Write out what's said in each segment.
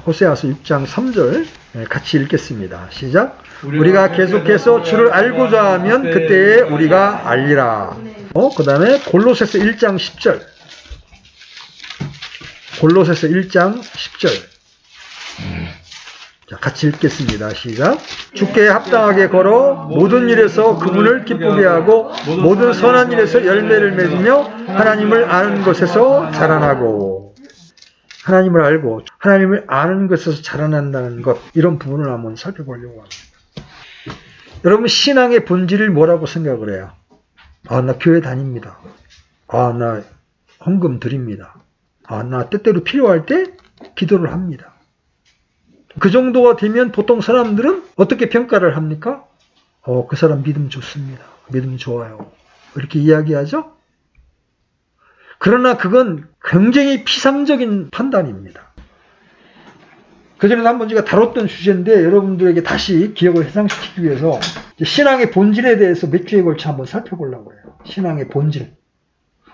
호세아서 6장 3절 같이 읽겠습니다. 시작. 우리가 계속해서 주를 알고자 하면 그때에 우리가 알리라. 그 다음에 골로새서 1장 10절. 골로새서 1장 10절. 자, 같이 읽겠습니다. 시작. 주께 합당하게 걸어 모든 일에서 그분을 기쁘게 하고 모든 선한 일에서 열매를 맺으며 하나님을 아는 것에서 자라나고. 하나님을 알고 하나님을 아는 것에서 자라난다는 것, 이런 부분을 한번 살펴보려고 합니다. 여러분, 신앙의 본질을 뭐라고 생각을 해요? 나 교회 다닙니다. 나 헌금 드립니다. 나 때때로 필요할 때 기도를 합니다. 그 정도가 되면 보통 사람들은 어떻게 평가를 합니까? 그 사람 믿음 좋습니다. 믿음 좋아요. 이렇게 이야기하죠? 그러나 그건 굉장히 피상적인 판단입니다. 그전에도 한번 제가 다뤘던 주제인데 여러분들에게 다시 기억을 회상시키기 위해서 신앙의 본질에 대해서 몇 주에 걸쳐 한번 살펴보려고 해요. 신앙의 본질.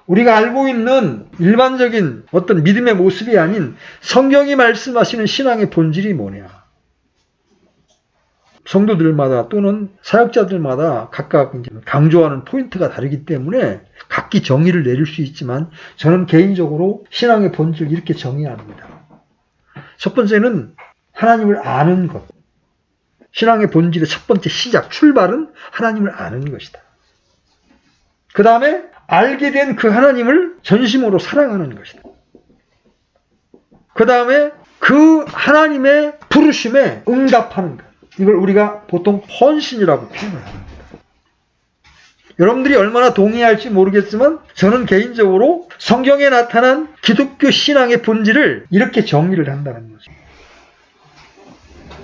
우리가 알고 있는 일반적인 어떤 믿음의 모습이 아닌 성경이 말씀하시는 신앙의 본질이 뭐냐. 성도들마다 또는 사역자들마다 각각 강조하는 포인트가 다르기 때문에 각기 정의를 내릴 수 있지만 저는 개인적으로 신앙의 본질을 이렇게 정의합니다. 첫 번째는 하나님을 아는 것. 신앙의 본질의 첫 번째 시작, 출발은 하나님을 아는 것이다. 그 다음에 알게 된 그 하나님을 전심으로 사랑하는 것이다. 그 다음에 그 하나님의 부르심에 응답하는 것. 이걸 우리가 보통 헌신이라고 표현을 합니다. 여러분들이 얼마나 동의할지 모르겠지만 저는 개인적으로 성경에 나타난 기독교 신앙의 본질을 이렇게 정의를 한다는 거죠.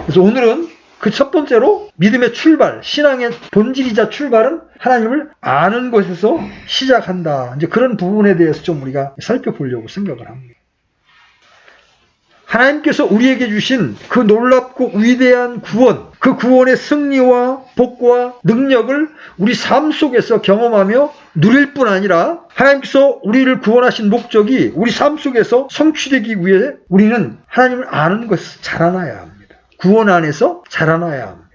그래서 오늘은 그 첫 번째로 믿음의 출발, 신앙의 본질이자 출발은 하나님을 아는 것에서 시작한다. 이제 그런 부분에 대해서 좀 우리가 살펴보려고 생각을 합니다. 하나님께서 우리에게 주신 그 놀랍고 위대한 구원, 그 구원의 승리와 복과 능력을 우리 삶 속에서 경험하며 누릴 뿐 아니라 하나님께서 우리를 구원하신 목적이 우리 삶 속에서 성취되기 위해 우리는 하나님을 아는 것을 자라나야 합니다. 구원 안에서 자라나야 합니다.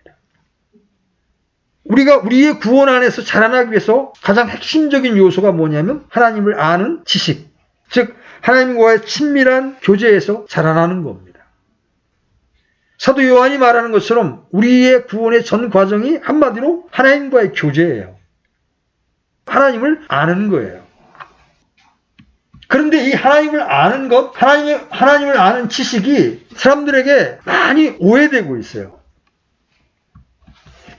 우리가 우리의 구원 안에서 자라나기 위해서 가장 핵심적인 요소가 뭐냐면 하나님을 아는 지식, 즉 하나님과의 친밀한 교제에서 자라나는 겁니다. 사도 요한이 말하는 것처럼 우리의 구원의 전 과정이 한마디로 하나님과의 교제예요. 하나님을 아는 거예요. 그런데 이 하나님을 아는 것, 하나님을 아는 지식이 사람들에게 많이 오해되고 있어요.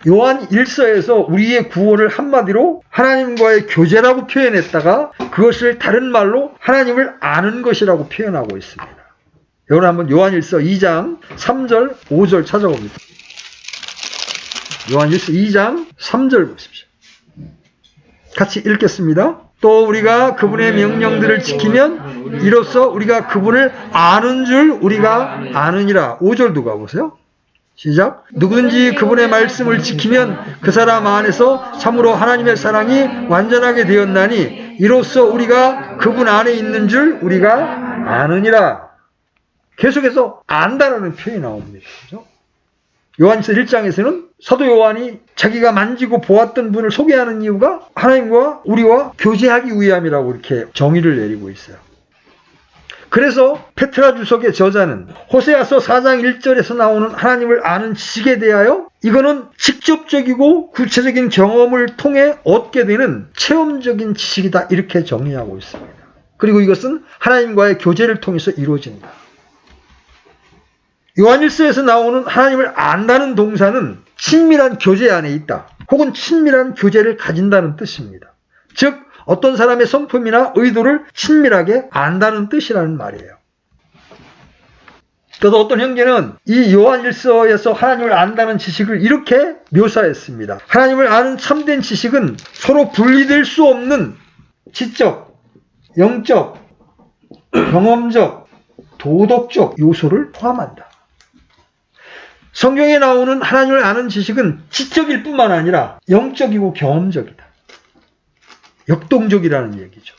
요한 1서에서 우리의 구원을 한마디로 하나님과의 교제라고 표현했다가 그것을 다른 말로 하나님을 아는 것이라고 표현하고 있습니다. 여러분 한번 요한 1서 2장 3절 5절 찾아봅니다. 요한 1서 2장 3절 보십시오. 같이 읽겠습니다. 또 우리가 그분의 명령들을 지키면 이로써 우리가 그분을 아는 줄 우리가 아느니라. 5절도 가보세요. 시작. 누구든지 그분의 말씀을 지키면 그 사람 안에서 참으로 하나님의 사랑이 완전하게 되었나니 이로써 우리가 그분 안에 있는 줄 우리가 아느니라. 계속해서 안다라는 표현이 나옵니다. 그렇죠? 요한일서 1장에서는 사도 요한이 자기가 만지고 보았던 분을 소개하는 이유가 하나님과 우리와 교제하기 위함이라고 이렇게 정의를 내리고 있어요. 그래서 페트라 주석의 저자는 호세아서 4장 1절에서 나오는 하나님을 아는 지식에 대하여 이거는 직접적이고 구체적인 경험을 통해 얻게 되는 체험적인 지식이다 이렇게 정의하고 있습니다. 그리고 이것은 하나님과의 교제를 통해서 이루어진다. 요한일서에서 나오는 하나님을 안다는 동사는 친밀한 교제 안에 있다. 혹은 친밀한 교제를 가진다는 뜻입니다. 즉 어떤 사람의 성품이나 의도를 친밀하게 안다는 뜻이라는 말이에요. 그래서 어떤 형제는 이 요한일서에서 하나님을 안다는 지식을 이렇게 묘사했습니다. 하나님을 아는 참된 지식은 서로 분리될 수 없는 지적, 영적, 경험적, 도덕적 요소를 포함한다. 성경에 나오는 하나님을 아는 지식은 지적일 뿐만 아니라 영적이고 경험적이다. 역동적이라는 얘기죠.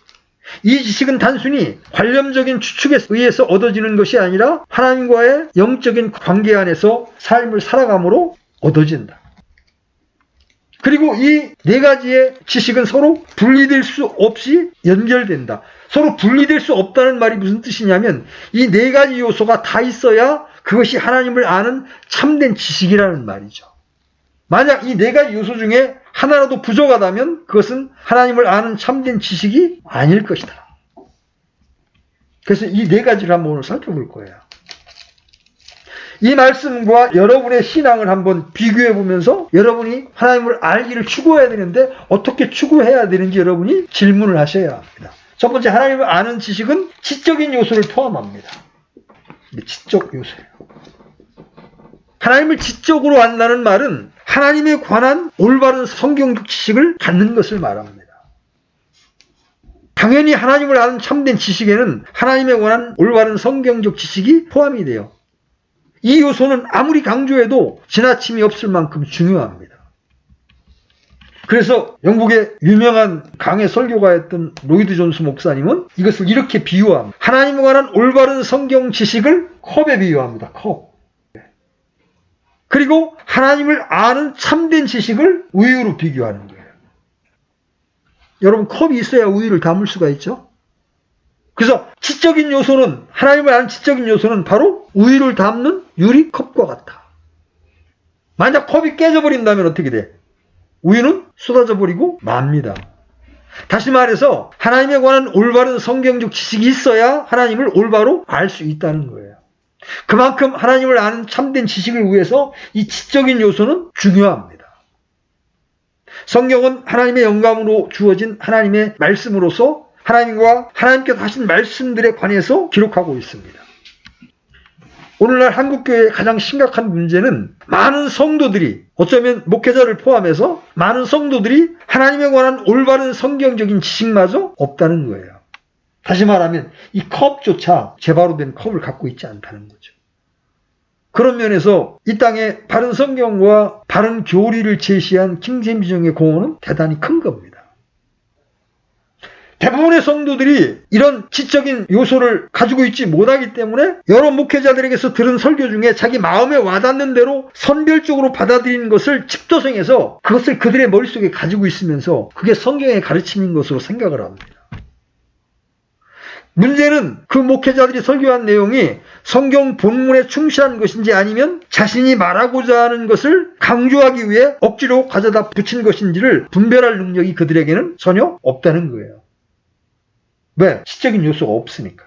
이 지식은 단순히 관념적인 추측에 의해서 얻어지는 것이 아니라 하나님과의 영적인 관계 안에서 삶을 살아감으로 얻어진다. 그리고 이 네 가지의 지식은 서로 분리될 수 없이 연결된다. 서로 분리될 수 없다는 말이 무슨 뜻이냐면 이 네 가지 요소가 다 있어야 그것이 하나님을 아는 참된 지식이라는 말이죠. 만약 이 네 가지 요소 중에 하나라도 부족하다면 그것은 하나님을 아는 참된 지식이 아닐 것이다. 그래서 이 네 가지를 한번 오늘 살펴볼 거예요. 이 말씀과 여러분의 신앙을 한번 비교해 보면서 여러분이 하나님을 알기를 추구해야 되는데 어떻게 추구해야 되는지 여러분이 질문을 하셔야 합니다. 첫 번째, 하나님을 아는 지식은 지적인 요소를 포함합니다. 지적 요소예요. 하나님을 지적으로 안다는 말은 하나님에 관한 올바른 성경적 지식을 갖는 것을 말합니다. 당연히 하나님을 아는 참된 지식에는 하나님에 관한 올바른 성경적 지식이 포함이 돼요. 이 요소는 아무리 강조해도 지나침이 없을 만큼 중요합니다. 그래서 영국의 유명한 강해 설교가였던 로이드 존스 목사님은 이것을 이렇게 비유합니다. 하나님에 관한 올바른 성경 지식을 컵에 비유합니다. 컵. 그리고 하나님을 아는 참된 지식을 우유로 비교하는 거예요. 여러분, 컵이 있어야 우유를 담을 수가 있죠. 그래서 지적인 요소는, 하나님을 아는 지적인 요소는 바로 우유를 담는 유리컵과 같아. 만약 컵이 깨져버린다면 어떻게 돼? 우유는 쏟아져 버리고 맙니다. 다시 말해서 하나님에 관한 올바른 성경적 지식이 있어야 하나님을 올바로 알 수 있다는 거예요. 그만큼 하나님을 아는 참된 지식을 위해서 이 지적인 요소는 중요합니다. 성경은 하나님의 영감으로 주어진 하나님의 말씀으로서 하나님과 하나님께서 하신 말씀들에 관해서 기록하고 있습니다. 오늘날 한국교회의 가장 심각한 문제는 많은 성도들이, 어쩌면 목회자를 포함해서 많은 성도들이 하나님에 관한 올바른 성경적인 지식마저 없다는 거예요. 다시 말하면 이 컵조차 제바로 된 컵을 갖고 있지 않다는 거죠. 그런 면에서 이 땅에 바른 성경과 바른 교리를 제시한 킹제임스 공헌은 대단히 큰 겁니다. 대부분의 성도들이 이런 지적인 요소를 가지고 있지 못하기 때문에 여러 목회자들에게서 들은 설교 중에 자기 마음에 와닿는 대로 선별적으로 받아들이는 것을 집도성해서 그것을 그들의 머릿속에 가지고 있으면서 그게 성경의 가르침인 것으로 생각을 합니다. 문제는 그 목회자들이 설교한 내용이 성경 본문에 충실한 것인지 아니면 자신이 말하고자 하는 것을 강조하기 위해 억지로 가져다 붙인 것인지를 분별할 능력이 그들에게는 전혀 없다는 거예요. 왜? 지적인 요소가 없으니까.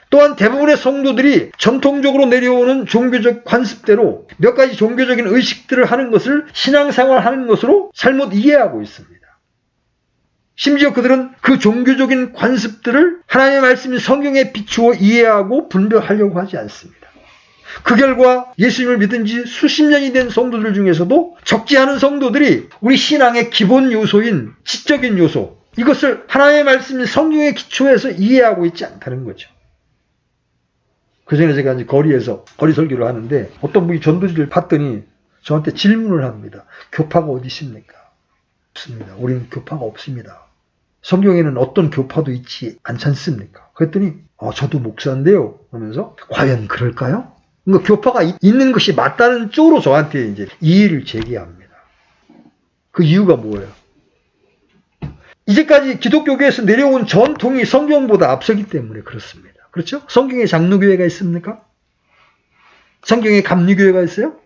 또한 대부분의 성도들이 전통적으로 내려오는 종교적 관습대로 몇 가지 종교적인 의식들을 하는 것을 신앙생활하는 것으로 잘못 이해하고 있습니다. 심지어 그들은 그 종교적인 관습들을 하나님의 말씀인 성경에 비추어 이해하고 분별하려고 하지 않습니다. 그 결과 예수님을 믿은 지 수십 년이 된 성도들 중에서도 적지 않은 성도들이 우리 신앙의 기본 요소인 지적인 요소, 이것을 하나님의 말씀인 성경에 기초해서 이해하고 있지 않다는 거죠. 그 전에 제가 이제 거리에서 거리 설교를 하는데 어떤 분이 전도지를 봤더니 저한테 질문을 합니다. 교파가 어디 있습니까? 없습니다. 우리는 교파가 없습니다. 성경에는 어떤 교파도 있지 않지 않습니까? 그랬더니 저도 목사인데요. 하면서 과연 그럴까요? 그러니까 교파가 있는 것이 맞다는 쪽으로 저한테 이제 이의를 제기합니다. 그 이유가 뭐예요? 이제까지 기독교계에서 내려온 전통이 성경보다 앞서기 때문에 그렇습니다. 그렇죠? 성경에 장로교회가 있습니까? 성경에 감리교회가 있어요?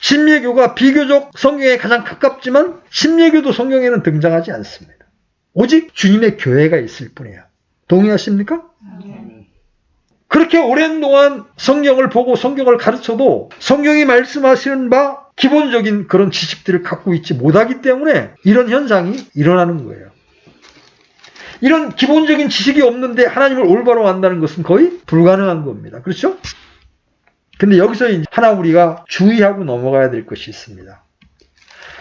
침례교가 비교적 성경에 가장 가깝지만 침례교도 성경에는 등장하지 않습니다. 오직 주님의 교회가 있을 뿐이에요. 동의하십니까? 그렇게 오랜 동안 성경을 보고 성경을 가르쳐도 성경이 말씀하시는 바 기본적인 그런 지식들을 갖고 있지 못하기 때문에 이런 현상이 일어나는 거예요. 이런 기본적인 지식이 없는데 하나님을 올바로 안다는 것은 거의 불가능한 겁니다. 그렇죠? 근데 여기서 이제 하나 우리가 주의하고 넘어가야 될 것이 있습니다.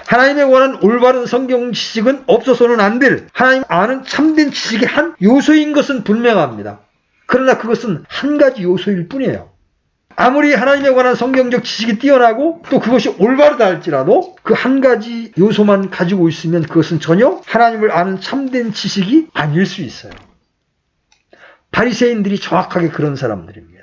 하나님에 관한 올바른 성경 지식은 없어서는 안 될 하나님 아는 참된 지식의 한 요소인 것은 분명합니다. 그러나 그것은 한 가지 요소일 뿐이에요. 아무리 하나님에 관한 성경적 지식이 뛰어나고 또 그것이 올바르다 할지라도 그 한 가지 요소만 가지고 있으면 그것은 전혀 하나님을 아는 참된 지식이 아닐 수 있어요. 바리새인들이 정확하게 그런 사람들입니다.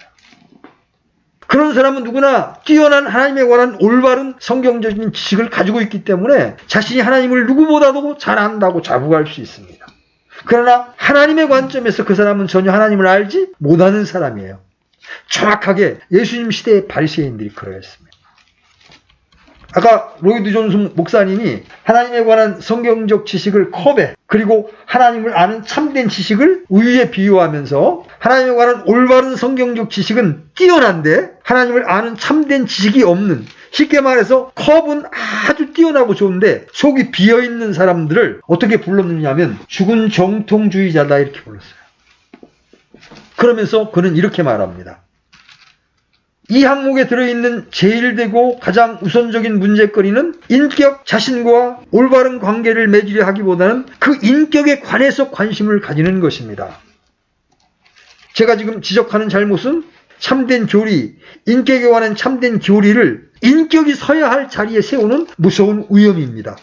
그런 사람은 누구나 뛰어난 하나님에 관한 올바른 성경적인 지식을 가지고 있기 때문에 자신이 하나님을 누구보다도 잘 안다고 자부할 수 있습니다. 그러나 하나님의 관점에서 그 사람은 전혀 하나님을 알지 못하는 사람이에요. 정확하게 예수님 시대의 바리새인들이 그러했습니다. 아까 로이드 존슨 목사님이 하나님에 관한 성경적 지식을 컵에 그리고 하나님을 아는 참된 지식을 우유에 비유하면서 하나님에 관한 올바른 성경적 지식은 뛰어난데 하나님을 아는 참된 지식이 없는, 쉽게 말해서 컵은 아주 뛰어나고 좋은데 속이 비어있는 사람들을 어떻게 불렀느냐 하면 죽은 정통주의자다 이렇게 불렀어요. 그러면서 그는 이렇게 말합니다. 이 항목에 들어있는 제일 되고 가장 우선적인 문제거리는 인격 자신과 올바른 관계를 맺으려 하기보다는 그 인격에 관해서 관심을 가지는 것입니다. 제가 지금 지적하는 잘못은 참된 교리, 인격에 관한 참된 교리를 인격이 서야 할 자리에 세우는 무서운 위험입니다.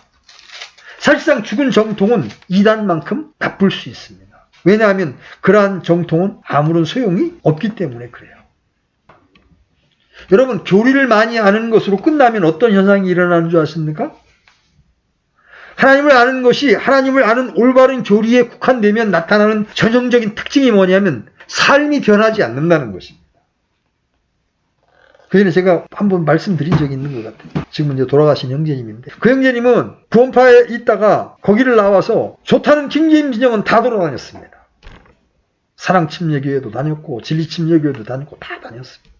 사실상 죽은 정통은 이단만큼 나쁠 수 있습니다. 왜냐하면 그러한 정통은 아무런 소용이 없기 때문에 그래요. 여러분, 교리를 많이 아는 것으로 끝나면 어떤 현상이 일어나는 줄 아십니까? 하나님을 아는 것이 하나님을 아는 올바른 교리에 국한되면 나타나는 전형적인 특징이 뭐냐면 삶이 변하지 않는다는 것입니다. 그 전에 제가 한번 말씀드린 적이 있는 것 같아요. 지금 이제 돌아가신 형제님인데 그 형제님은 구원파에 있다가 거기를 나와서 좋다는 킹제임 진영은 다 돌아다녔습니다. 사랑침례교회도 다녔고 진리침례교회도 다녔고 다 다녔습니다.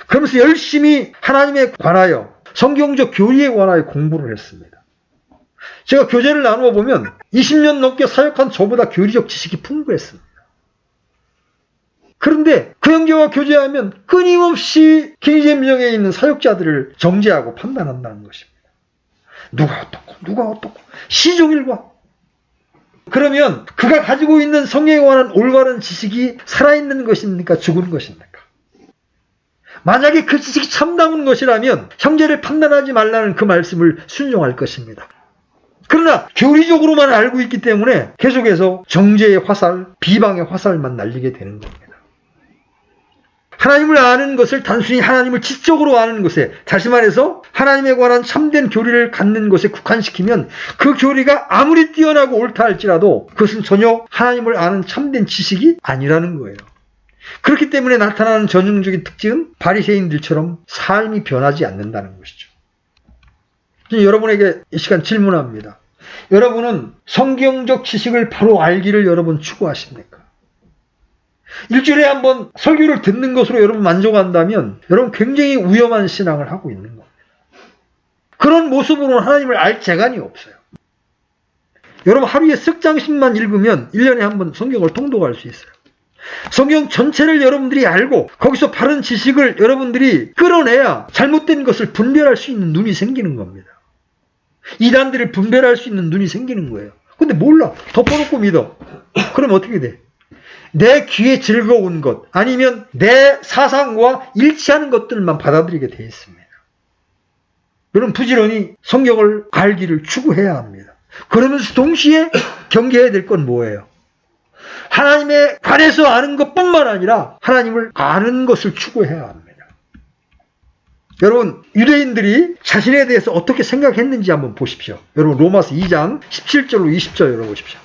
그러면서 열심히 하나님에 관하여 성경적 교리에 관하여 공부를 했습니다. 제가 교제를 나누어 보면 20년 넘게 사역한 저보다 교리적 지식이 풍부했습니다. 그런데 그 형제와 교제하면 끊임없이 킹제임정에 있는 사역자들을 정죄하고 판단한다는 것입니다. 누가 어떻고 시종일관. 그러면 그가 가지고 있는 성경에 관한 올바른 지식이 살아있는 것입니까? 죽은 것입니까? 만약에 그 지식이 참다운 것이라면 형제를 판단하지 말라는 그 말씀을 순종할 것입니다. 그러나 교리적으로만 알고 있기 때문에 계속해서 정죄의 화살, 비방의 화살만 날리게 되는 겁니다. 하나님을 아는 것을 단순히 하나님을 지적으로 아는 것에, 다시 말해서 하나님에 관한 참된 교리를 갖는 것에 국한시키면 그 교리가 아무리 뛰어나고 옳다 할지라도 그것은 전혀 하나님을 아는 참된 지식이 아니라는 거예요. 그렇기 때문에 나타나는 전형적인 특징은 바리새인들처럼 삶이 변하지 않는다는 것이죠. 여러분에게 이 시간 질문합니다. 여러분은 성경적 지식을 바로 알기를 여러분 추구하십니까? 일주일에 한 번 설교를 듣는 것으로 여러분 만족한다면 여러분 굉장히 위험한 신앙을 하고 있는 겁니다. 그런 모습으로는 하나님을 알 재간이 없어요. 여러분 하루에 석 장씩만 읽으면 1년에 한 번 성경을 통독할 수 있어요. 성경 전체를 여러분들이 알고 거기서 바른 지식을 여러분들이 끌어내야 잘못된 것을 분별할 수 있는 눈이 생기는 겁니다. 이단들을 분별할 수 있는 눈이 생기는 거예요. 근데 몰라. 덮어놓고 믿어. 그럼 어떻게 돼? 내 귀에 즐거운 것 아니면 내 사상과 일치하는 것들만 받아들이게 돼 있습니다. 여러분 부지런히 성경을 알기를 추구해야 합니다. 그러면서 동시에 경계해야 될 건 뭐예요? 하나님에 관해서 아는 것뿐만 아니라 하나님을 아는 것을 추구해야 합니다. 여러분 유대인들이 자신에 대해서 어떻게 생각했는지 한번 보십시오. 여러분 로마서 2장 17절로 20절 열어보십시오.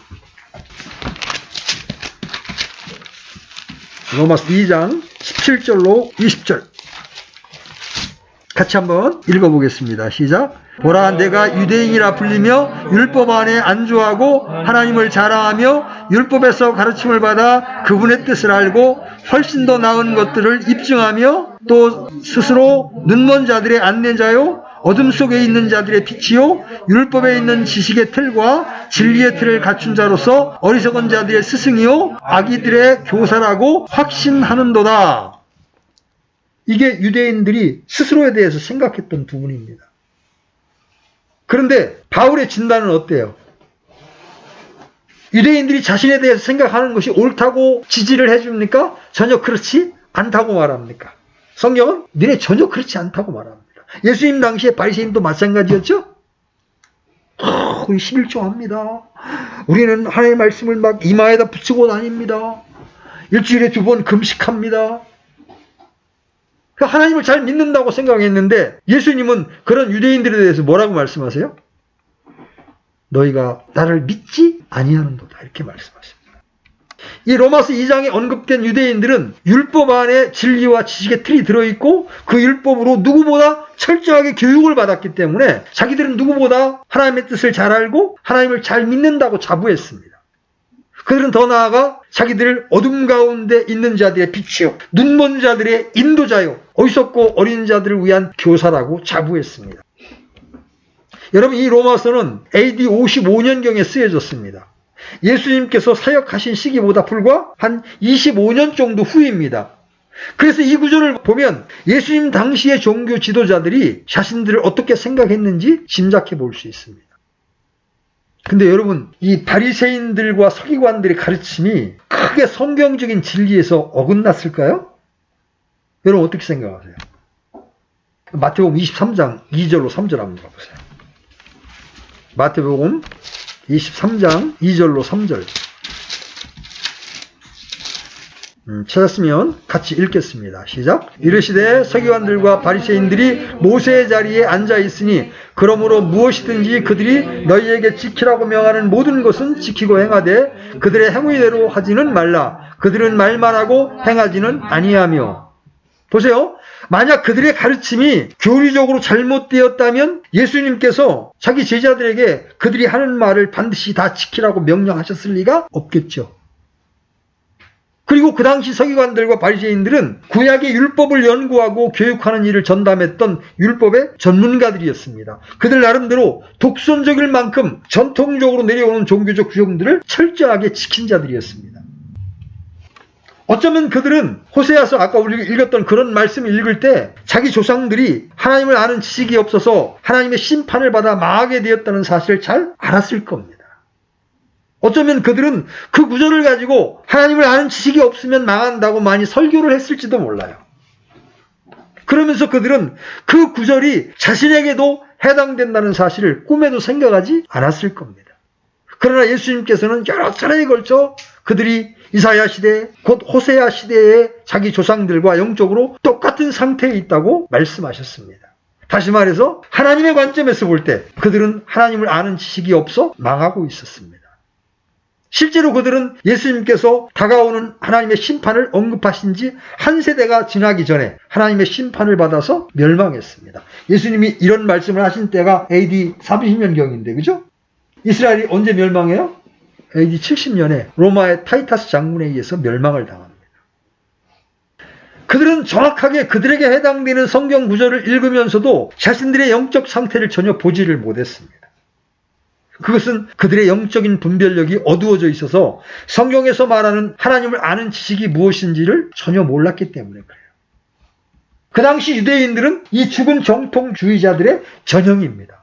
로마서 2장 17절로 20절 같이 한번 읽어보겠습니다. 시작. 보라, 내가 유대인이라 불리며 율법 안에 안주하고 하나님을 자랑하며 율법에서 가르침을 받아 그분의 뜻을 알고 훨씬 더 나은 것들을 입증하며 또 스스로 눈먼 자들의 안내자요 어둠 속에 있는 자들의 빛이요 율법에 있는 지식의 틀과 진리의 틀을 갖춘 자로서 어리석은 자들의 스승이요 아기들의 교사라고 확신하는도다. 이게 유대인들이 스스로에 대해서 생각했던 부분입니다. 그런데 바울의 진단은 어때요? 유대인들이 자신에 대해서 생각하는 것이 옳다고 지지를 해줍니까? 전혀 그렇지 않다고 말합니까? 성경은 너네 전혀 그렇지 않다고 말합니다. 예수님 당시에 바리새인도 마찬가지였죠? 우리 11조 합니다. 우리는 하나님의 말씀을 막 이마에다 붙이고 다닙니다. 일주일에 2번 금식합니다. 하나님을 잘 믿는다고 생각했는데 예수님은 그런 유대인들에 대해서 뭐라고 말씀하세요? 너희가 나를 믿지 아니하는도다 이렇게 말씀하십니다. 이 로마서 2장에 언급된 유대인들은 율법 안에 진리와 지식의 틀이 들어있고 그 율법으로 누구보다 철저하게 교육을 받았기 때문에 자기들은 누구보다 하나님의 뜻을 잘 알고 하나님을 잘 믿는다고 자부했습니다. 그들은 더 나아가 자기들을 어둠 가운데 있는 자들의 빛이요 눈먼 자들의 인도자요 어리석고 어린 자들을 위한 교사라고 자부했습니다. 여러분, 이 로마서는 AD 55년경에 쓰여졌습니다. 예수님께서 사역하신 시기보다 불과 한 25년 정도 후입니다. 그래서 이 구절을 보면 예수님 당시의 종교 지도자들이 자신들을 어떻게 생각했는지 짐작해 볼 수 있습니다. 근데 여러분, 이 바리새인들과 서기관들의 가르침이 크게 성경적인 진리에서 어긋났을까요? 여러분 어떻게 생각하세요? 마태복음 23장 2절로 3절 한번 봐보세요. 마태복음 23장 2절로 3절 찾았으면 같이 읽겠습니다. 시작. 이르시되 서기관들과 바리새인들이 모세의 자리에 앉아 있으니 그러므로 무엇이든지 그들이 너희에게 지키라고 명하는 모든 것은 지키고 행하되 그들의 행위대로 하지는 말라. 그들은 말만 하고 행하지는 아니하며. 보세요. 만약 그들의 가르침이 교리적으로 잘못되었다면 예수님께서 자기 제자들에게 그들이 하는 말을 반드시 다 지키라고 명령하셨을 리가 없겠죠. 그리고 그 당시 서기관들과 바리새인들은 구약의 율법을 연구하고 교육하는 일을 전담했던 율법의 전문가들이었습니다. 그들 나름대로 독선적일 만큼 전통적으로 내려오는 종교적 규정들을 철저하게 지킨 자들이었습니다. 어쩌면 그들은 호세아서 아까 우리가 읽었던 그런 말씀을 읽을 때 자기 조상들이 하나님을 아는 지식이 없어서 하나님의 심판을 받아 망하게 되었다는 사실을 잘 알았을 겁니다. 어쩌면 그들은 그 구절을 가지고 하나님을 아는 지식이 없으면 망한다고 많이 설교를 했을지도 몰라요. 그러면서 그들은 그 구절이 자신에게도 해당된다는 사실을 꿈에도 생각하지 않았을 겁니다. 그러나 예수님께서는 여러 차례에 걸쳐 그들이 이사야 시대, 곧 호세아 시대의 자기 조상들과 영적으로 똑같은 상태에 있다고 말씀하셨습니다. 다시 말해서 하나님의 관점에서 볼 때 그들은 하나님을 아는 지식이 없어 망하고 있었습니다. 실제로 그들은 예수님께서 다가오는 하나님의 심판을 언급하신 지 한 세대가 지나기 전에 하나님의 심판을 받아서 멸망했습니다. 예수님이 이런 말씀을 하신 때가 AD 30년경인데, 그죠? 이스라엘이 언제 멸망해요? AD 70년에 로마의 타이타스 장군에 의해서 멸망을 당합니다. 그들은 정확하게 그들에게 해당되는 성경 구절을 읽으면서도 자신들의 영적 상태를 전혀 보지를 못했습니다. 그것은 그들의 영적인 분별력이 어두워져 있어서 성경에서 말하는 하나님을 아는 지식이 무엇인지를 전혀 몰랐기 때문에 그래요. 그 당시 유대인들은 이 죽은 정통주의자들의 전형입니다.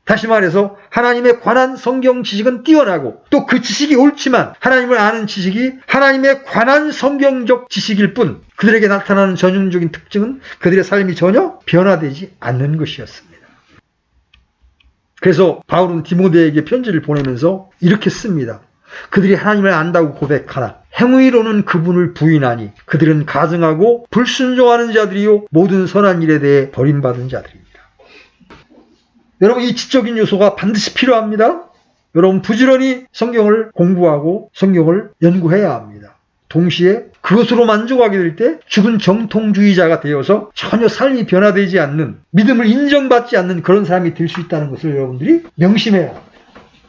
다시 말해서 하나님에 관한 성경 지식은 뛰어나고 또 그 지식이 옳지만 하나님을 아는 지식이 하나님에 관한 성경적 지식일 뿐 그들에게 나타나는 전형적인 특징은 그들의 삶이 전혀 변화되지 않는 것이었습니다. 그래서 바울은 디모데에게 편지를 보내면서 이렇게 씁니다. 그들이 하나님을 안다고 고백하나 행위로는 그분을 부인하니 그들은 가증하고 불순종하는 자들이요 모든 선한 일에 대해 버림받은 자들입니다. 여러분, 이 지적인 요소가 반드시 필요합니다. 여러분, 부지런히 성경을 공부하고 성경을 연구해야 합니다. 동시에 그것으로 만족하게 될 때 죽은 정통주의자가 되어서 전혀 삶이 변화되지 않는, 믿음을 인정받지 않는 그런 사람이 될 수 있다는 것을 여러분들이 명심해야 합니다.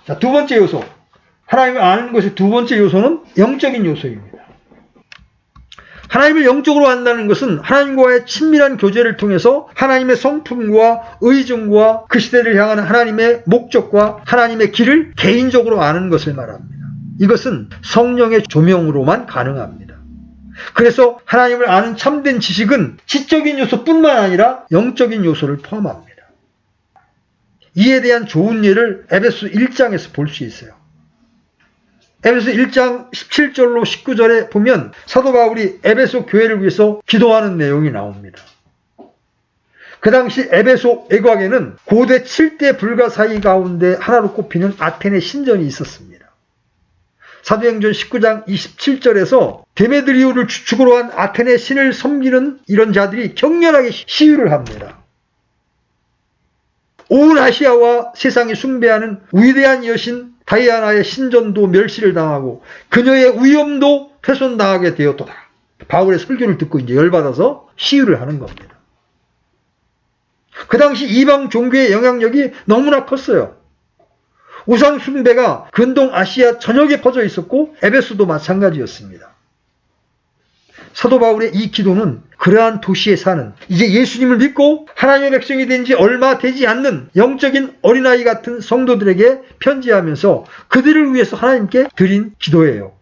자, 두 번째 요소. 하나님을 아는 것의 두 번째 요소는 영적인 요소입니다. 하나님을 영적으로 안다는 것은 하나님과의 친밀한 교제를 통해서 하나님의 성품과 의중과 그 시대를 향한 하나님의 목적과 하나님의 길을 개인적으로 아는 것을 말합니다. 이것은 성령의 조명으로만 가능합니다. 그래서 하나님을 아는 참된 지식은 지적인 요소뿐만 아니라 영적인 요소를 포함합니다. 이에 대한 좋은 예를 에베소 1장에서 볼 수 있어요. 에베소 1장 17절로 19절에 보면 사도 바울이 에베소 교회를 위해서 기도하는 내용이 나옵니다. 그 당시 에베소 외곽에는 고대 7대 불가사의 가운데 하나로 꼽히는 아테네 신전이 있었습니다. 사도행전 19장 27절에서 데메드리오를 주축으로 한 아테네 신을 섬기는 이런 자들이 격렬하게 시위를 합니다. 온 아시아와 세상이 숭배하는 위대한 여신 다이아나의 신전도 멸시를 당하고 그녀의 위엄도 훼손당하게 되었도다. 바울의 설교를 듣고 이제 열받아서 시위를 하는 겁니다. 그 당시 이방 종교의 영향력이 너무나 컸어요. 우상 숭배가 근동 아시아 전역에 퍼져 있었고 에베소도 마찬가지였습니다. 사도 바울의 이 기도는 그러한 도시에 사는 이제 예수님을 믿고 하나님의 백성이 된 지 얼마 되지 않는 영적인 어린아이 같은 성도들에게 편지하면서 그들을 위해서 하나님께 드린 기도예요.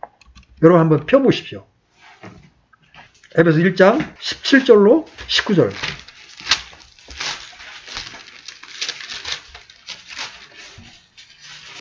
여러분 한번 펴보십시오. 에베소 1장 17절로 19절.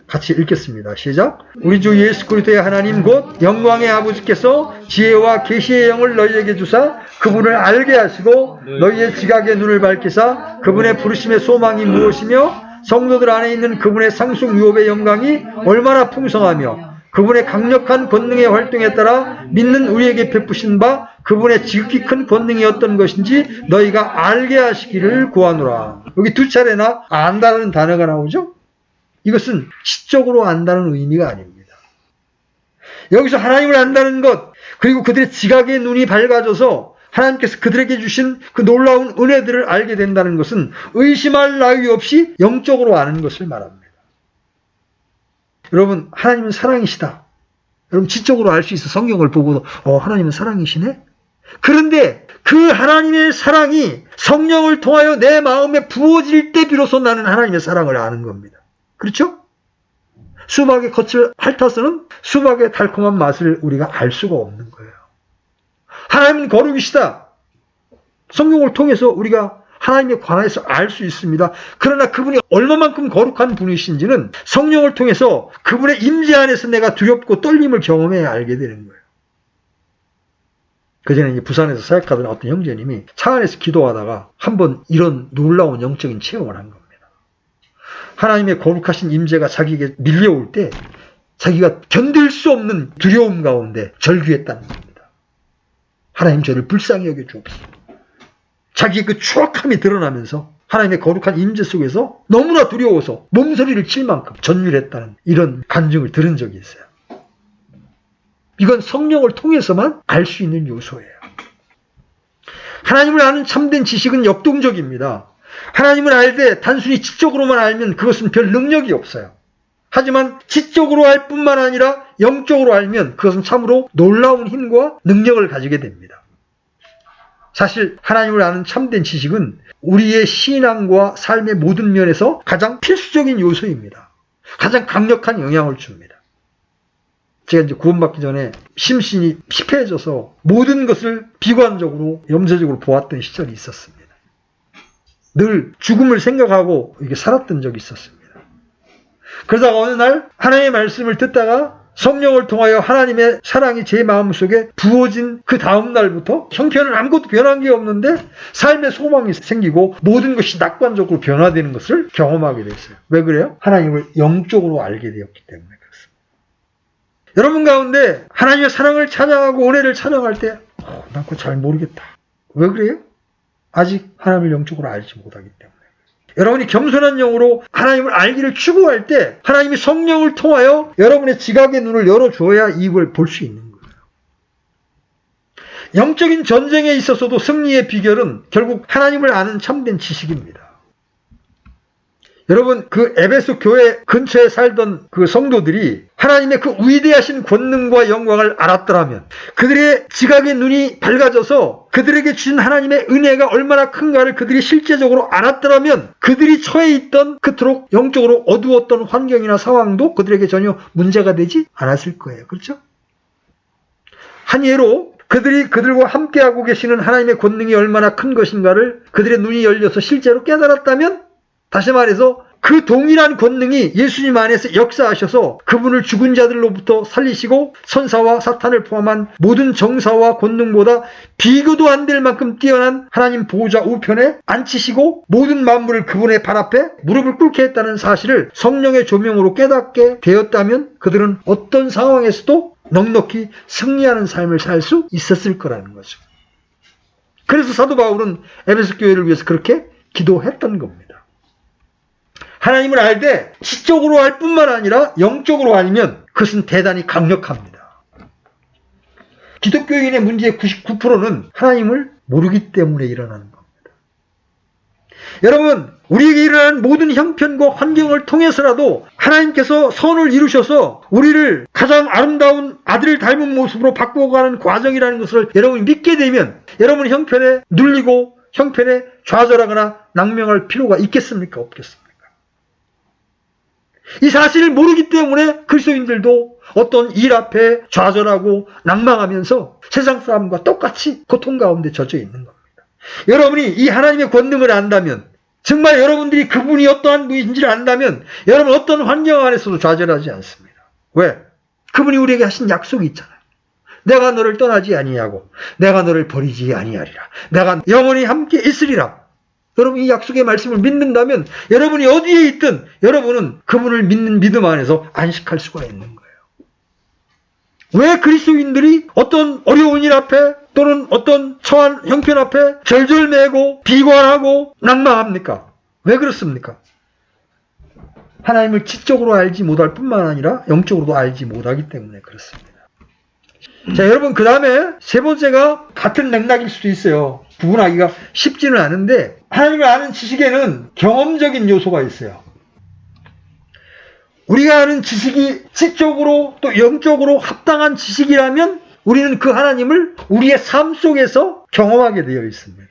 같이 읽겠습니다. 시작. 우리 주 예수 그리스도의 하나님 곧 영광의 아버지께서 지혜와 계시의 영을 너희에게 주사 그분을 알게 하시고 너희의 지각의 눈을 밝히사 그분의 부르심의 소망이 무엇이며 성도들 안에 있는 그분의 상속 유업의 영광이 얼마나 풍성하며 그분의 강력한 권능의 활동에 따라 믿는 우리에게 베푸신 바 그분의 지극히 큰 권능이 어떤 것인지 너희가 알게 하시기를 구하노라. 여기 두 차례나 안다는 단어가 나오죠. 이것은 지적으로 안다는 의미가 아닙니다. 여기서 하나님을 안다는 것, 그리고 그들의 지각의 눈이 밝아져서 하나님께서 그들에게 주신 그 놀라운 은혜들을 알게 된다는 것은 의심할 나위 없이 영적으로 아는 것을 말합니다. 여러분, 하나님은 사랑이시다. 여러분, 지적으로 알 수 있어. 성경을 보고도 하나님은 사랑이시네? 그런데 그 하나님의 사랑이 성령을 통하여 내 마음에 부어질 때 비로소 나는 하나님의 사랑을 아는 겁니다. 그렇죠? 수박의 겉을 핥아서는 수박의 달콤한 맛을 우리가 알 수가 없는 거예요. 하나님은 거룩이시다. 성경을 통해서 우리가 하나님에 관해서 알 수 있습니다. 그러나 그분이 얼마만큼 거룩한 분이신지는 성령을 통해서 그분의 임재 안에서 내가 두렵고 떨림을 경험해야 알게 되는 거예요. 그전에 이제 부산에서 사역하던 어떤 형제님이 차 안에서 기도하다가 한번 이런 놀라운 영적인 체험을 한 겁니다. 하나님의 거룩하신 임재가 자기에게 밀려올 때 자기가 견딜 수 없는 두려움 가운데 절규했다는 겁니다. 하나님 저를 불쌍히 여겨 주옵소서. 자기의 그 추악함이 드러나면서 하나님의 거룩한 임재 속에서 너무나 두려워서 몸서리를 칠 만큼 전율했다는 이런 간증을 들은 적이 있어요. 이건 성령을 통해서만 알 수 있는 요소예요. 하나님을 아는 참된 지식은 역동적입니다. 하나님을 알되 단순히 지적으로만 알면 그것은 별 능력이 없어요. 하지만 지적으로 알 뿐만 아니라 영적으로 알면 그것은 참으로 놀라운 힘과 능력을 가지게 됩니다. 사실 하나님을 아는 참된 지식은 우리의 신앙과 삶의 모든 면에서 가장 필수적인 요소입니다. 가장 강력한 영향을 줍니다. 제가 이제 구원받기 전에 심신이 피폐해져서 모든 것을 비관적으로 염세적으로 보았던 시절이 있었습니다. 늘 죽음을 생각하고 이렇게 살았던 적이 있었습니다. 그러다가 어느 날 하나님의 말씀을 듣다가 성령을 통하여 하나님의 사랑이 제 마음속에 부어진 그 다음 날부터 형편은 아무것도 변한 게 없는데 삶의 소망이 생기고 모든 것이 낙관적으로 변화되는 것을 경험하게 됐어요. 왜 그래요? 하나님을 영적으로 알게 되었기 때문에 그렇습니다. 여러분 가운데 하나님의 사랑을 찬양하고 은혜를 찬양할 때 난 그거 잘 모르겠다. 왜 그래요? 아직 하나님을 영적으로 알지 못하기 때문에. 여러분이 겸손한 영으로 하나님을 알기를 추구할 때 하나님이 성령을 통하여 여러분의 지각의 눈을 열어줘야 이걸 볼 수 있는 거예요. 영적인 전쟁에 있어서도 승리의 비결은 결국 하나님을 아는 참된 지식입니다. 여러분, 그 에베소 교회 근처에 살던 그 성도들이 하나님의 그 위대하신 권능과 영광을 알았더라면, 그들의 지각의 눈이 밝아져서 그들에게 주신 하나님의 은혜가 얼마나 큰가를 그들이 실제적으로 알았더라면, 그들이 처해 있던 그토록 영적으로 어두웠던 환경이나 상황도 그들에게 전혀 문제가 되지 않았을 거예요. 그렇죠? 한 예로 그들이 그들과 함께하고 계시는 하나님의 권능이 얼마나 큰 것인가를 그들의 눈이 열려서 실제로 깨달았다면, 다시 말해서 그 동일한 권능이 예수님 안에서 역사하셔서 그분을 죽은 자들로부터 살리시고 선사와 사탄을 포함한 모든 정사와 권능보다 비교도 안 될 만큼 뛰어난 하나님 보호자 우편에 앉히시고 모든 만물을 그분의 발 앞에 무릎을 꿇게 했다는 사실을 성령의 조명으로 깨닫게 되었다면 그들은 어떤 상황에서도 넉넉히 승리하는 삶을 살 수 있었을 거라는 거죠. 그래서 사도 바울은 에베소 교회를 위해서 그렇게 기도했던 겁니다. 하나님을 알되 지적으로 알 뿐만 아니라 영적으로 알면 그것은 대단히 강력합니다. 기독교인의 문제의 99%는 하나님을 모르기 때문에 일어나는 겁니다. 여러분, 우리에게 일어난 모든 형편과 환경을 통해서라도 하나님께서 선을 이루셔서 우리를 가장 아름다운 아들을 닮은 모습으로 바꾸어가는 과정이라는 것을 여러분이 믿게 되면 여러분 형편에 눌리고 형편에 좌절하거나 낭명할 필요가 있겠습니까? 없겠습니까? 이 사실을 모르기 때문에 그리스도인들도 어떤 일 앞에 좌절하고 낭망하면서 세상 사람과 똑같이 고통 가운데 젖어 있는 겁니다. 여러분이 이 하나님의 권능을 안다면, 정말 여러분들이 그분이 어떠한 분인지를 안다면 여러분 어떤 환경 안에서도 좌절하지 않습니다. 왜? 그분이 우리에게 하신 약속이 있잖아요. 내가 너를 떠나지 아니하고 내가 너를 버리지 아니하리라. 내가 영원히 함께 있으리라. 여러분 이 약속의 말씀을 믿는다면 여러분이 어디에 있든 여러분은 그분을 믿는 믿음 안에서 안식할 수가 있는 거예요. 왜 그리스도인들이 어떤 어려운 일 앞에 또는 어떤 처한 형편 앞에 절절매고 비관하고 낭망합니까? 왜 그렇습니까? 하나님을 지적으로 알지 못할 뿐만 아니라 영적으로도 알지 못하기 때문에 그렇습니다. 자, 여러분 그 다음에 세 번째가 같은 맥락일 수도 있어요. 구분하기가 쉽지는 않은데 하나님을 아는 지식에는 경험적인 요소가 있어요. 우리가 아는 지식이 지적으로 또 영적으로 합당한 지식이라면 우리는 그 하나님을 우리의 삶 속에서 경험하게 되어 있습니다.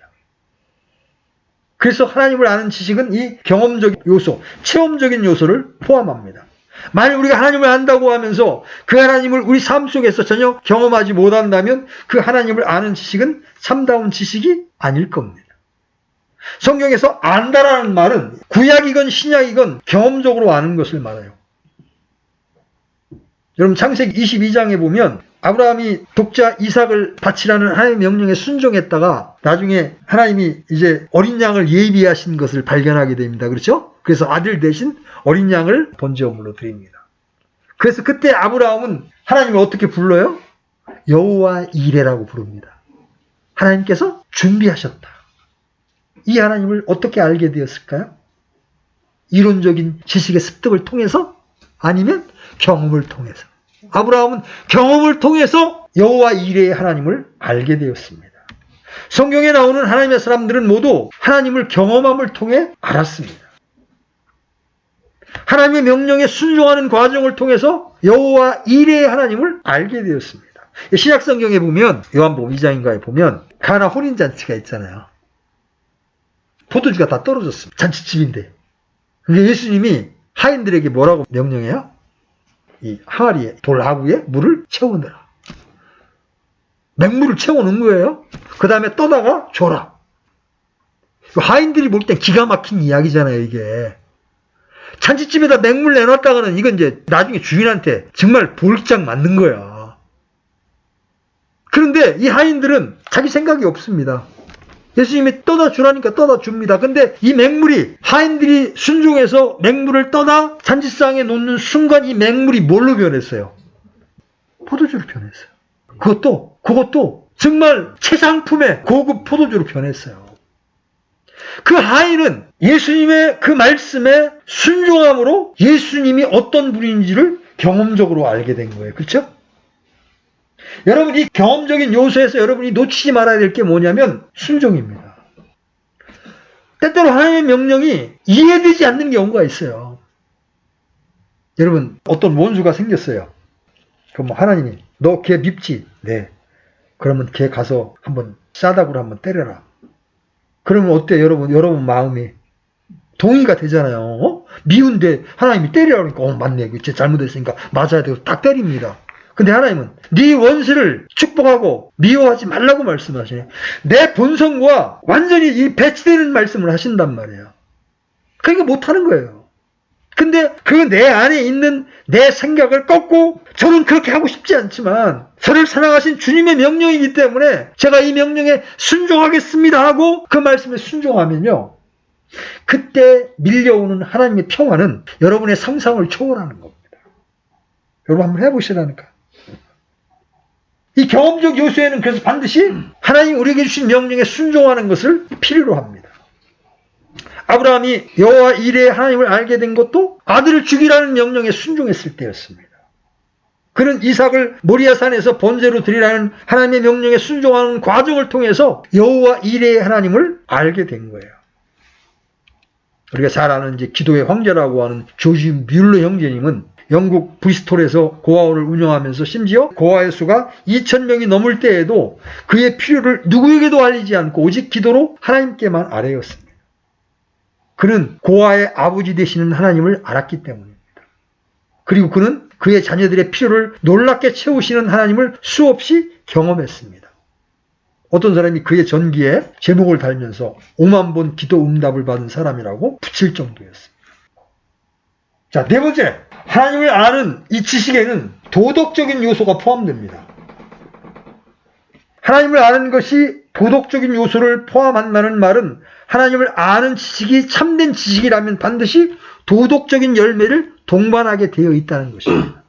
그래서 하나님을 아는 지식은 이 경험적인 요소, 체험적인 요소를 포함합니다. 만약 우리가 하나님을 안다고 하면서 그 하나님을 우리 삶 속에서 전혀 경험하지 못한다면 그 하나님을 아는 지식은 참다운 지식이 아닐 겁니다. 성경에서 안다라는 말은 구약이건 신약이건 경험적으로 아는 것을 말해요. 여러분 창세기 22장에 보면 아브라함이 독자 이삭을 바치라는 하나님의 명령에 순종했다가 나중에 하나님이 이제 어린 양을 예비하신 것을 발견하게 됩니다. 그렇죠? 그래서 아들 대신 어린 양을 번제물로 드립니다. 그래서 그때 아브라함은 하나님을 어떻게 불러요? 여호와 이레라고 부릅니다. 하나님께서 준비하셨다. 이 하나님을 어떻게 알게 되었을까요? 이론적인 지식의 습득을 통해서? 아니면 경험을 통해서? 아브라함은 경험을 통해서 여호와 이레의 하나님을 알게 되었습니다. 성경에 나오는 하나님의 사람들은 모두 하나님을 경험함을 통해 알았습니다. 하나님의 명령에 순종하는 과정을 통해서 여호와 이레의 하나님을 알게 되었습니다. 신약 성경에 보면 요한복음 2장인가에 보면 가나 혼인잔치가 있잖아요. 포도주가 다 떨어졌습니다. 잔치집인데. 근데 예수님이 하인들에게 뭐라고 명령해요? 이 항아리에 돌하구에 물을 채워넣으라. 맹물을 채워놓은 거예요. 그 다음에 떠다가 줘라. 하인들이 볼 땐 기가 막힌 이야기잖아요, 이게. 잔치집에다 맹물 내놨다가는 이건 이제 나중에 주인한테 정말 볼기장 맞는 거야. 그런데 이 하인들은 자기 생각이 없습니다. 예수님이 떠다 주라니까 떠다 줍니다. 근데 이 맹물이 하인들이 순종해서 맹물을 떠다 잔치상에 놓는 순간 이 맹물이 뭘로 변했어요? 포도주로 변했어요. 그것도 정말 최상품의 고급 포도주로 변했어요. 그 하인은 예수님의 그 말씀에 순종함으로 예수님이 어떤 분인지를 경험적으로 알게 된 거예요. 그렇죠? 여러분 이 경험적인 요소에서 여러분이 놓치지 말아야 될 게 뭐냐면 순종입니다. 때때로 하나님의 명령이 이해되지 않는 경우가 있어요. 여러분 어떤 원수가 생겼어요. 그럼 하나님이 너 걔 밉지? 네. 그러면 걔 가서 한번 싸다구로 한번 때려라. 그러면 어때요? 여러분 마음이 동의가 되잖아요. 어? 미운데 하나님이 때리라니까 맞네. 쟤 잘못했으니까 맞아야 되고 딱 때립니다. 근데 하나님은 네 원수를 축복하고 미워하지 말라고 말씀하시네. 내 본성과 완전히 이 배치되는 말씀을 하신단 말이에요. 그러니까 못하는 거예요. 근데 그 내 안에 있는 내 생각을 꺾고 저는 그렇게 하고 싶지 않지만 저를 사랑하신 주님의 명령이기 때문에 제가 이 명령에 순종하겠습니다 하고 그 말씀에 순종하면요. 그때 밀려오는 하나님의 평화는 여러분의 상상을 초월하는 겁니다. 여러분 한번 해보시라니까. 이 경험적 요소에는 그래서 반드시 하나님 우리에게 주신 명령에 순종하는 것을 필요로 합니다. 아브라함이 여호와 이레의 하나님을 알게 된 것도 아들을 죽이라는 명령에 순종했을 때였습니다. 그는 이삭을 모리아산에서 번제로 드리라는 하나님의 명령에 순종하는 과정을 통해서 여호와 이레의 하나님을 알게 된 거예요. 우리가 잘 아는 이제 기도의 황제라고 하는 조지 뮬러 형제님은 영국 브리스톨에서 고아원을 운영하면서 심지어 고아의 수가 2,000명이 넘을 때에도 그의 필요를 누구에게도 알리지 않고 오직 기도로 하나님께만 아뢰었습니다. 그는 고아의 아버지 되시는 하나님을 알았기 때문입니다. 그리고 그는 그의 자녀들의 필요를 놀랍게 채우시는 하나님을 수없이 경험했습니다. 어떤 사람이 그의 전기에 제목을 달면서 5만 번 기도 응답을 받은 사람이라고 붙일 정도였습니다. 자, 네 번째, 하나님을 아는 이 지식에는 도덕적인 요소가 포함됩니다. 하나님을 아는 것이 도덕적인 요소를 포함한다는 말은 하나님을 아는 지식이 참된 지식이라면 반드시 도덕적인 열매를 동반하게 되어 있다는 것입니다.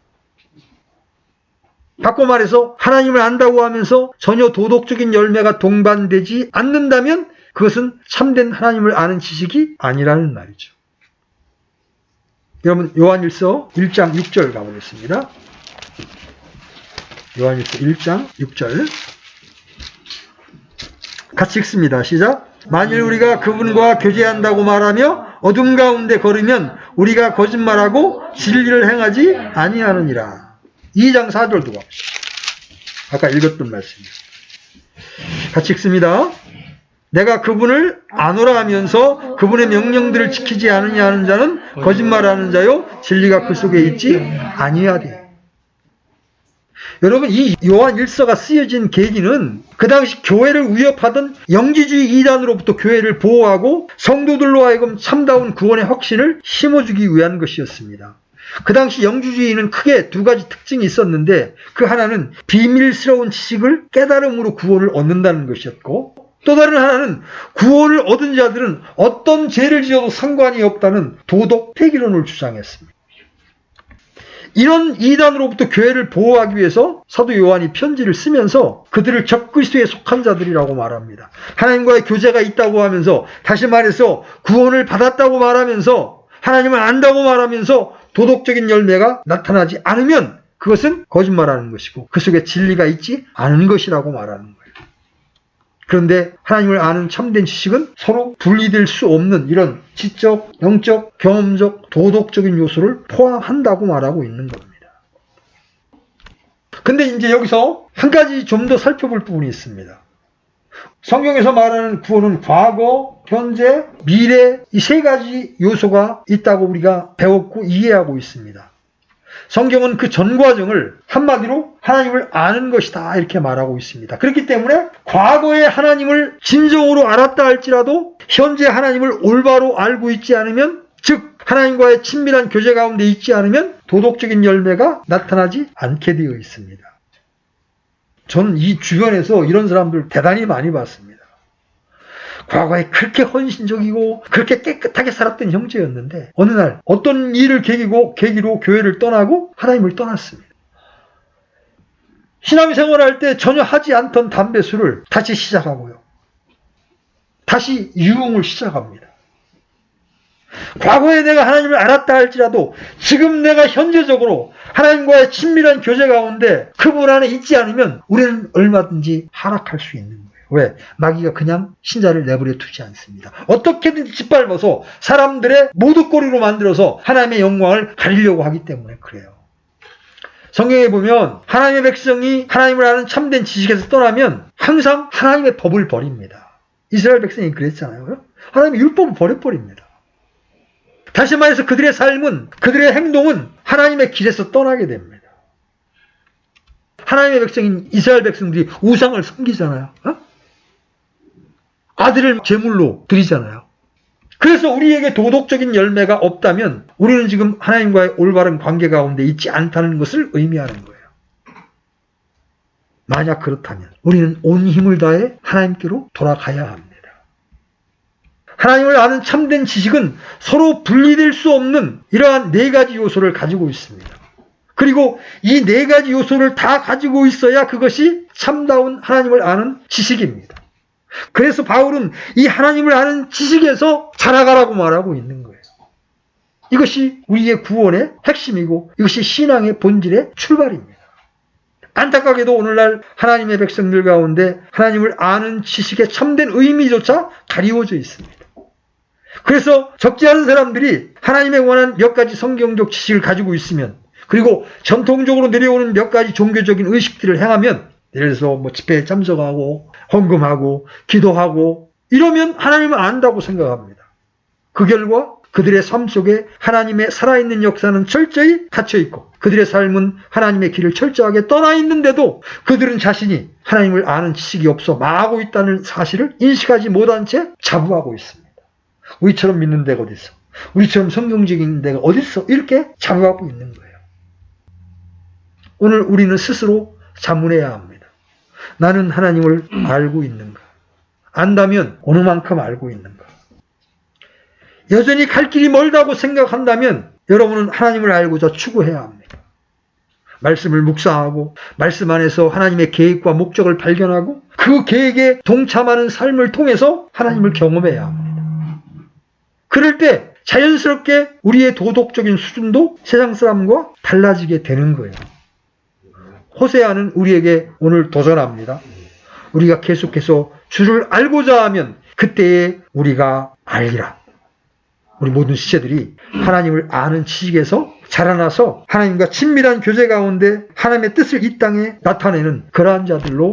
바꿔 말해서 하나님을 안다고 하면서 전혀 도덕적인 열매가 동반되지 않는다면 그것은 참된 하나님을 아는 지식이 아니라는 말이죠. 여러분 요한일서 1장 6절 가보겠습니다. 요한일서 1장 6절 같이 읽습니다. 시작. 만일 우리가 그분과 교제한다고 말하며 어둠 가운데 걸으면 우리가 거짓말하고 진리를 행하지 아니하느니라. 2장 4절도 봅시다. 아까 읽었던 말씀입니다. 같이 읽습니다. 내가 그분을 아노라 하면서 그분의 명령들을 지키지 않으냐 하는 자는 거짓말하는 자요 진리가 그 속에 있지 아니하되. 여러분 이 요한 1서가 쓰여진 계기는 그 당시 교회를 위협하던 영지주의 이단으로부터 교회를 보호하고 성도들로 하여금 참다운 구원의 확신을 심어주기 위한 것이었습니다. 그 당시 영지주의는 크게 두 가지 특징이 있었는데 그 하나는 비밀스러운 지식을 깨달음으로 구원을 얻는다는 것이었고 또 다른 하나는 구원을 얻은 자들은 어떤 죄를 지어도 상관이 없다는 도덕 폐기론을 주장했습니다. 이런 이단으로부터 교회를 보호하기 위해서 사도 요한이 편지를 쓰면서 그들을 적그리스도에 속한 자들이라고 말합니다. 하나님과의 교제가 있다고 하면서 다시 말해서 구원을 받았다고 말하면서 하나님을 안다고 말하면서 도덕적인 열매가 나타나지 않으면 그것은 거짓말하는 것이고 그 속에 진리가 있지 않은 것이라고 말하는 거예요. 그런데 하나님을 아는 참된 지식은 서로 분리될 수 없는 이런 지적, 영적, 경험적, 도덕적인 요소를 포함한다고 말하고 있는 겁니다. 근데 이제 여기서 한 가지 좀 더 살펴볼 부분이 있습니다. 성경에서 말하는 구원은 과거, 현재, 미래 이 세 가지 요소가 있다고 우리가 배웠고 이해하고 있습니다. 성경은 그 전 과정을 한마디로 하나님을 아는 것이다 이렇게 말하고 있습니다. 그렇기 때문에 과거에 하나님을 진정으로 알았다 할지라도 현재 하나님을 올바로 알고 있지 않으면 즉 하나님과의 친밀한 교제 가운데 있지 않으면 도덕적인 열매가 나타나지 않게 되어 있습니다. 저는 이 주변에서 이런 사람들 대단히 많이 봤습니다. 과거에 그렇게 헌신적이고 그렇게 깨끗하게 살았던 형제였는데 어느 날 어떤 일을 계기로 교회를 떠나고 하나님을 떠났습니다. 신앙생활할 때 전혀 하지 않던 담배술을 다시 시작하고요. 다시 유흥을 시작합니다. 과거에 내가 하나님을 알았다 할지라도 지금 내가 현재적으로 하나님과의 친밀한 교제 가운데 그분 안에 있지 않으면 우리는 얼마든지 하락할 수 있는 거예요. 왜? 마귀가 그냥 신자를 내버려 두지 않습니다. 어떻게든 짓밟아서 사람들의 모두꼬리로 만들어서 하나님의 영광을 가리려고 하기 때문에 그래요. 성경에 보면 하나님의 백성이 하나님을 아는 참된 지식에서 떠나면 항상 하나님의 법을 버립니다. 이스라엘 백성이 그랬잖아요. 하나님의 율법을 버려버립니다. 다시 말해서 그들의 삶은, 그들의 행동은 하나님의 길에서 떠나게 됩니다. 하나님의 백성인 이스라엘 백성들이 우상을 섬기잖아요. 아들을 제물로 드리잖아요. 그래서 우리에게 도덕적인 열매가 없다면 우리는 지금 하나님과의 올바른 관계 가운데 있지 않다는 것을 의미하는 거예요. 만약 그렇다면 우리는 온 힘을 다해 하나님께로 돌아가야 합니다. 하나님을 아는 참된 지식은 서로 분리될 수 없는 이러한 4가지 요소를 가지고 있습니다. 그리고 이 4가지 요소를 다 가지고 있어야 그것이 참다운 하나님을 아는 지식입니다. 그래서 바울은 이 하나님을 아는 지식에서 자라가라고 말하고 있는 거예요. 이것이 우리의 구원의 핵심이고 이것이 신앙의 본질의 출발입니다. 안타깝게도 오늘날 하나님의 백성들 가운데 하나님을 아는 지식의 참된 의미조차 가리워져 있습니다. 그래서 적지 않은 사람들이 하나님에 관한 몇 가지 성경적 지식을 가지고 있으면, 그리고 전통적으로 내려오는 몇 가지 종교적인 의식들을 행하면, 예를 들어서 집회에 참석하고 헌금하고 기도하고 이러면 하나님을 안다고 생각합니다. 그 결과 그들의 삶 속에 하나님의 살아있는 역사는 철저히 갇혀있고 그들의 삶은 하나님의 길을 철저하게 떠나 있는데도 그들은 자신이 하나님을 아는 지식이 없어 망하고 있다는 사실을 인식하지 못한 채 자부하고 있습니다. 우리처럼 믿는 데가 어디 있어? 우리처럼 성경적인 데가 어디 있어? 이렇게 자부하고 있는 거예요. 오늘 우리는 스스로 자문해야 합니다. 나는 하나님을 알고 있는가? 안다면 어느 만큼 알고 있는가? 여전히 갈 길이 멀다고 생각한다면 여러분은 하나님을 알고자 추구해야 합니다. 말씀을 묵상하고 말씀 안에서 하나님의 계획과 목적을 발견하고 그 계획에 동참하는 삶을 통해서 하나님을 경험해야 합니다. 그럴 때 자연스럽게 우리의 도덕적인 수준도 세상 사람과 달라지게 되는 거예요. 호세아는 우리에게 오늘 도전합니다. 우리가 계속해서 주를 알고자 하면 그때에 우리가 알리라. 우리 모든 시체들이 하나님을 아는 지식에서 자라나서 하나님과 친밀한 교제 가운데 하나님의 뜻을 이 땅에 나타내는 그러한 자들로